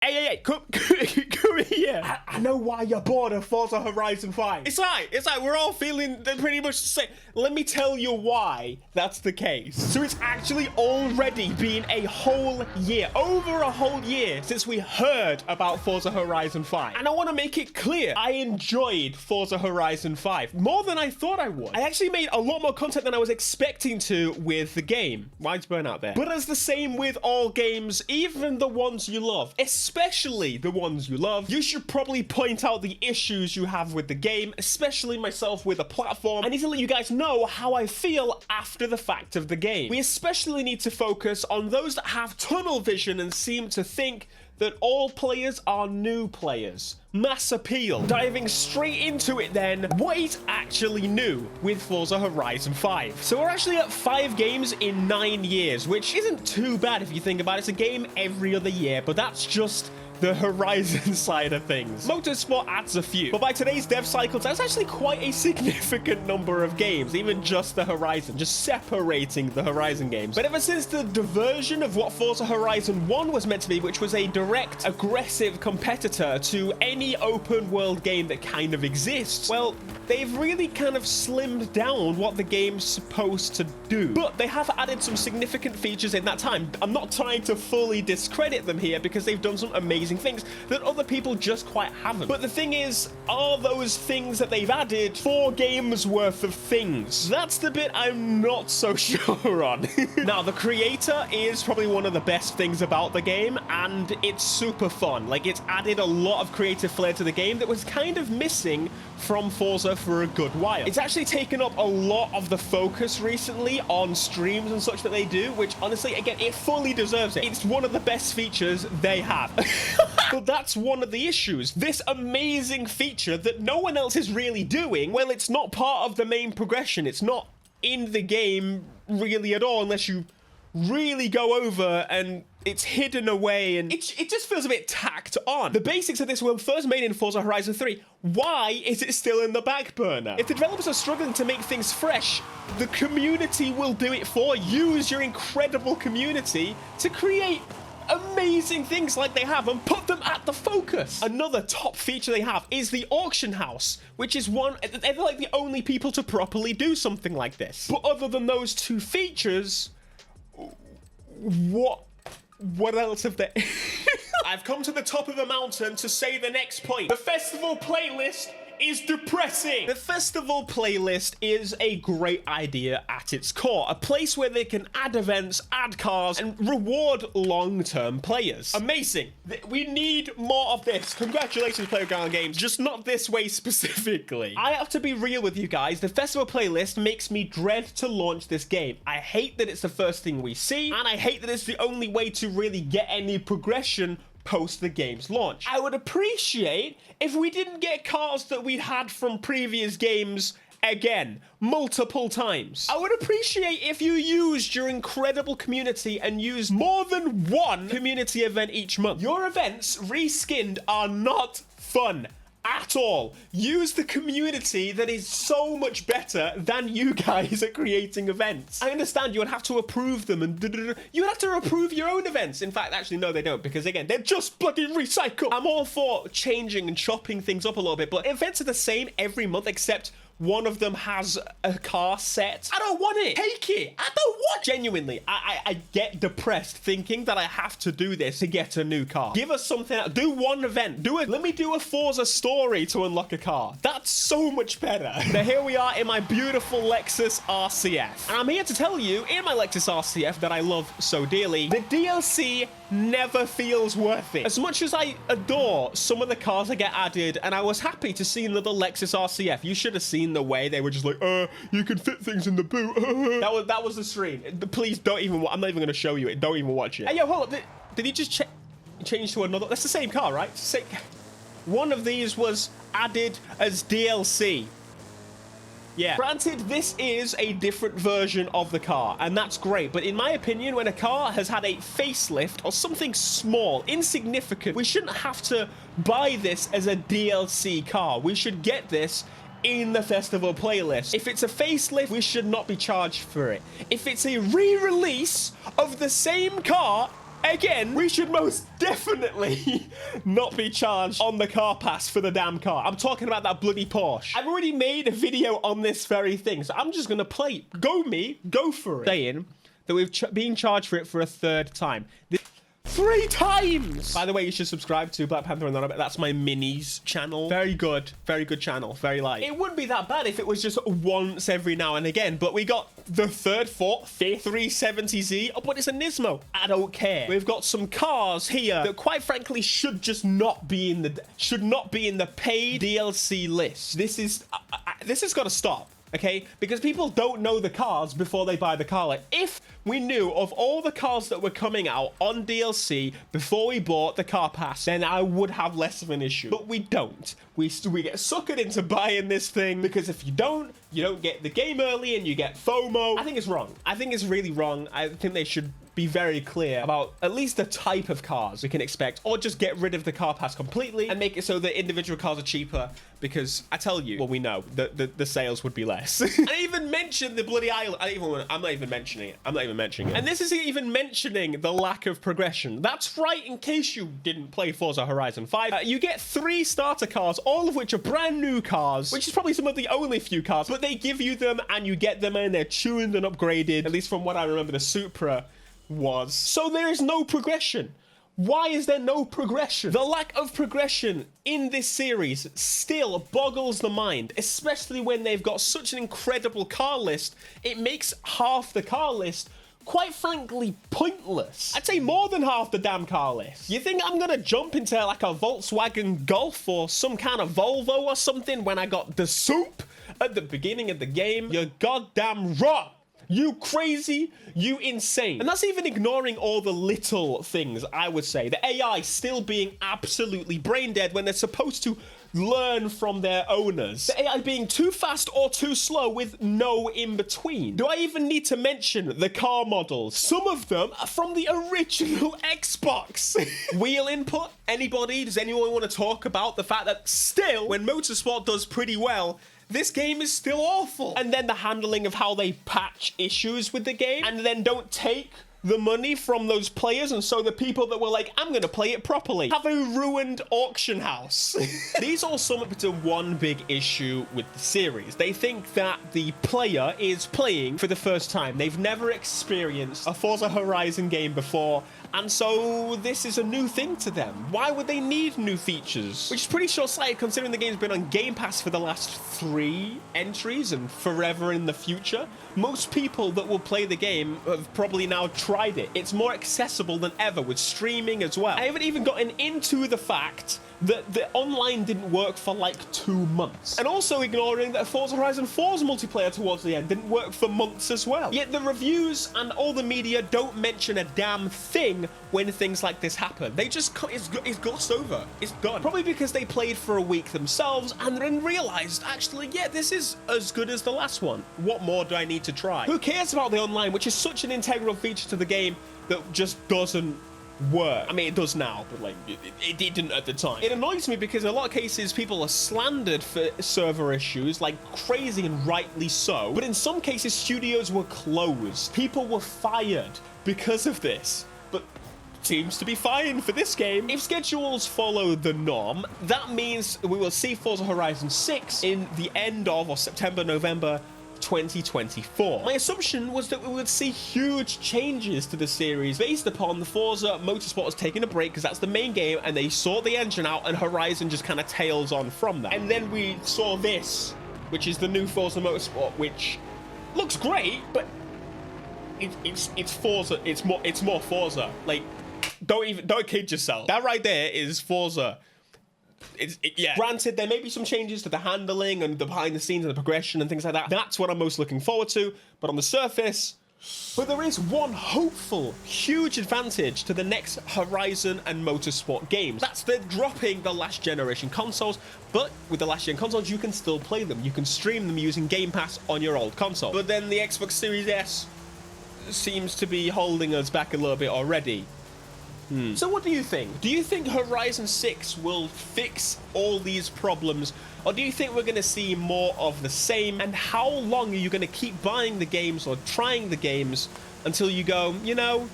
Hey, come here. I know why you're bored of Forza Horizon 5. It's like we're all feeling pretty much the same. Let me tell you why that's the case. So it's actually already been a whole year, over a whole year, since we heard about Forza Horizon 5. And I want to make it clear, I enjoyed Forza Horizon 5 more than I thought I would. I actually made a lot more content than I was expecting to with the game. Mine's burn out there. But as the same with all games, even the ones you love, especially the ones you love, you should probably point out the issues you have with the game, especially myself with a platform. I need to let you guys know how I feel after the fact of the game. We especially need to focus on those that have tunnel vision and seem to think that all players are new players. Mass appeal. Diving straight into it then, what is actually new with Forza Horizon 5? So we're actually at 5 games in 9 years, which isn't too bad if you think about it. It's a game every other year, but that's just the Horizon side of things. Motorsport adds a few, but by today's dev cycles, that's actually quite a significant number of games, even just the Horizon, just separating the Horizon games. But ever since the diversion of what Forza Horizon 1 was meant to be, which was a direct, aggressive competitor to any open world game that kind of exists, well, they've really kind of slimmed down what the game's supposed to do. But they have added some significant features in that time. I'm not trying to fully discredit them here because they've done some amazing things that other people just quite haven't. But the thing is, are those things that they've added 4 games worth of things? That's the bit I'm not so sure on. Now, the creator is probably one of the best things about the game, and it's super fun. Like, it's added a lot of creative flair to the game that was kind of missing from Forza for a good while. It's actually taken up a lot of the focus recently on streams and such that they do, which honestly, again, it fully deserves it. It's one of the best features they have. But that's one of the issues. This amazing feature that no one else is really doing, well, it's not part of the main progression. It's not in the game really at all unless you really go over and it's hidden away, and it just feels a bit tacked on. The basics of this were first made in Forza Horizon 3. Why is it still in the back burner? If the developers are struggling to make things fresh, the community will do it for you. Use your incredible community to create amazing things like they have and put them at the focus. Another top feature they have is the auction house, which is they're like the only people to properly do something like this. But other than those 2 features, what else have they? I've come to the top of the mountain to say the next point. The festival playlist is depressing. The festival playlist is a great idea at its core. A place where they can add events, add cars, and reward long-term players. Amazing. We need more of this. Congratulations, Playground Games. Just not this way specifically. I have to be real with you guys. The festival playlist makes me dread to launch this game. I hate that it's the first thing we see, and I hate that it's the only way to really get any progression post the game's launch. I would appreciate if we didn't get cars that we'd had from previous games again, multiple times. I would appreciate if you used your incredible community and used more than one community event each month. Your events, reskinned, are not fun at all. Use the community that is so much better than you guys at creating events. I understand you would have to approve them and you would have to approve your own events. In fact, actually, no, they don't, because again, they're just bloody recycled. I'm all for changing and chopping things up a little bit, but events are the same every month except one of them has a car set. I don't want it. Take it. I don't want. Genuinely, I get depressed thinking that I have to do this to get a new car. Give us something else. Do one event. Let me do a Forza story to unlock a car. That's so much better. Now here we are in my beautiful Lexus RCF. And I'm here to tell you, in my Lexus RCF that I love so dearly, the DLC never feels worth it. As much as I adore some of the cars that get added, and I was happy to see another Lexus RCF. You should have seen the way they were just like, you can fit things in the boot. that was the stream. Please don't even, I'm not even going to show you it. Don't even watch it. Hey, yo, hold up. Did he just change to another? That's the same car, right? One of these was added as DLC. Yeah. Granted, this is a different version of the car, and that's great. But in my opinion, when a car has had a facelift or something small, insignificant, we shouldn't have to buy this as a DLC car. We should get this in the festival playlist. If it's a facelift, we should not be charged for it. If it's a re-release of the same car, Again, we should most definitely not be charged on the car pass for the damn car. I'm talking about that bloody Porsche. I've already made a video on this very thing, so I'm just gonna play. Go me, go for it. Saying that we've been charged for it for a third time. 3 times! By the way, you should subscribe to Black Panther and that's my minis channel. Very good channel, very light. It wouldn't be that bad if it was just once every now and again, but we got the 3rd, 4th, 5th 370Z. Oh, but it's a Nismo. I don't care. We've got some cars here that quite frankly should just not be in the paid DLC list. This has got to stop. Okay, because people don't know the cars before they buy the car. Like, if we knew of all the cars that were coming out on DLC before we bought the car pass, then I would have less of an issue. But we don't. We get suckered into buying this thing because if you don't get the game early and you get FOMO. I think it's wrong. I think it's really wrong. I think they should be very clear about at least the type of cars we can expect, or just get rid of the car pass completely and make it so that individual cars are cheaper, because I tell you, well, we know that the sales would be less. I even mentioned the bloody island. I'm not even mentioning it. And this isn't even mentioning the lack of progression. That's right, in case you didn't play Forza Horizon 5. You get 3 starter cars, all of which are brand new cars, which is probably some of the only few cars, but they give you them and you get them and they're tuned and upgraded, at least from what I remember the Supra was. So there is no progression. Why is there no progression? The lack of progression in this series still boggles the mind, especially when they've got such an incredible car list. It makes half the car list, quite frankly, pointless. I'd say more than half the damn car list. You think I'm gonna jump into like a Volkswagen Golf or some kind of Volvo or something when I got the soup at the beginning of the game? You're goddamn wrong. You crazy, you insane. And that's even ignoring all the little things, I would say. The AI still being absolutely brain dead when they're supposed to learn from their owners. The AI being too fast or too slow with no in between. Do I even need to mention the car models? Some of them are from the original Xbox. Wheel input? Anybody? Does anyone want to talk about the fact that still, when Motorsport does pretty well, this game is still awful? And then the handling of how they patch issues with the game and then don't take the money from those players, and so the people that were like, I'm gonna play it properly, have a ruined auction house. These all sum up to one big issue with the series. They think that the player is playing for the first time. They've never experienced a Forza Horizon game before, and so this is a new thing to them. Why would they need new features? Which is pretty short-sighted considering the game's been on Game Pass for the last 3 entries and forever in the future. Most people that will play the game have probably now tried it. It's more accessible than ever with streaming as well. I haven't even gotten into the fact that the online didn't work for like 2 months. And also ignoring that Forza Horizon 4's multiplayer towards the end didn't work for months as well. Yet the reviews and all the media don't mention a damn thing when things like this happen. They just, it's glossed over. It's done. Probably because they played for a week themselves and then realized, actually, yeah, this is as good as the last one. What more do I need to try? Who cares about the online, which is such an integral feature to the game that just doesn't work? I mean, it does now, but like it didn't at the time. It annoys me because in a lot of cases people are slandered for server issues like crazy, and rightly so, but in some cases studios were closed, people were fired because of this. But seems to be fine for this game. If schedules follow the norm, that means we will see Forza Horizon 6 in the end of, or September, November 2024. My assumption was that we would see huge changes to the series based upon the Forza Motorsport has taken a break because that's the main game and they sort the engine out, and Horizon just kind of tails on from that. And then we saw this, which is the new Forza Motorsport, which looks great, but it's Forza. It's more Forza. Like, don't kid yourself. That right there is Forza. Yeah. Granted, there may be some changes to the handling and the behind the scenes and the progression and things like that. That's what I'm most looking forward to. But on the surface, but there is one hopeful, huge advantage to the next Horizon and Motorsport games. That's they're dropping the last generation consoles, but with the last gen consoles, you can still play them. You can stream them using Game Pass on your old console. But then the Xbox Series S seems to be holding us back a little bit already. So what do you think? Do you think Horizon 6 will fix all these problems, or do you think we're going to see more of the same? And how long are you going to keep buying the games or trying the games until you go, you know,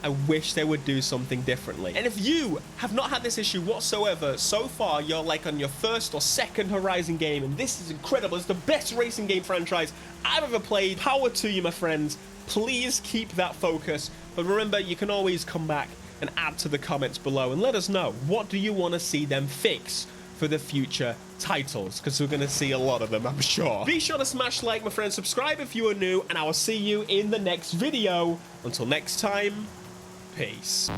I wish they would do something differently. And if you have not had this issue whatsoever so far, you're like on your first or second Horizon game, and this is incredible. It's the best racing game franchise I've ever played. Power to you, my friends. Please keep that focus. But remember, you can always come back and add to the comments below and let us know, what do you want to see them fix for the future titles, because we're going to see a lot of them, I'm sure. Be sure to smash like, my friends, subscribe if you are new, and I will see you in the next video. Until next time, peace.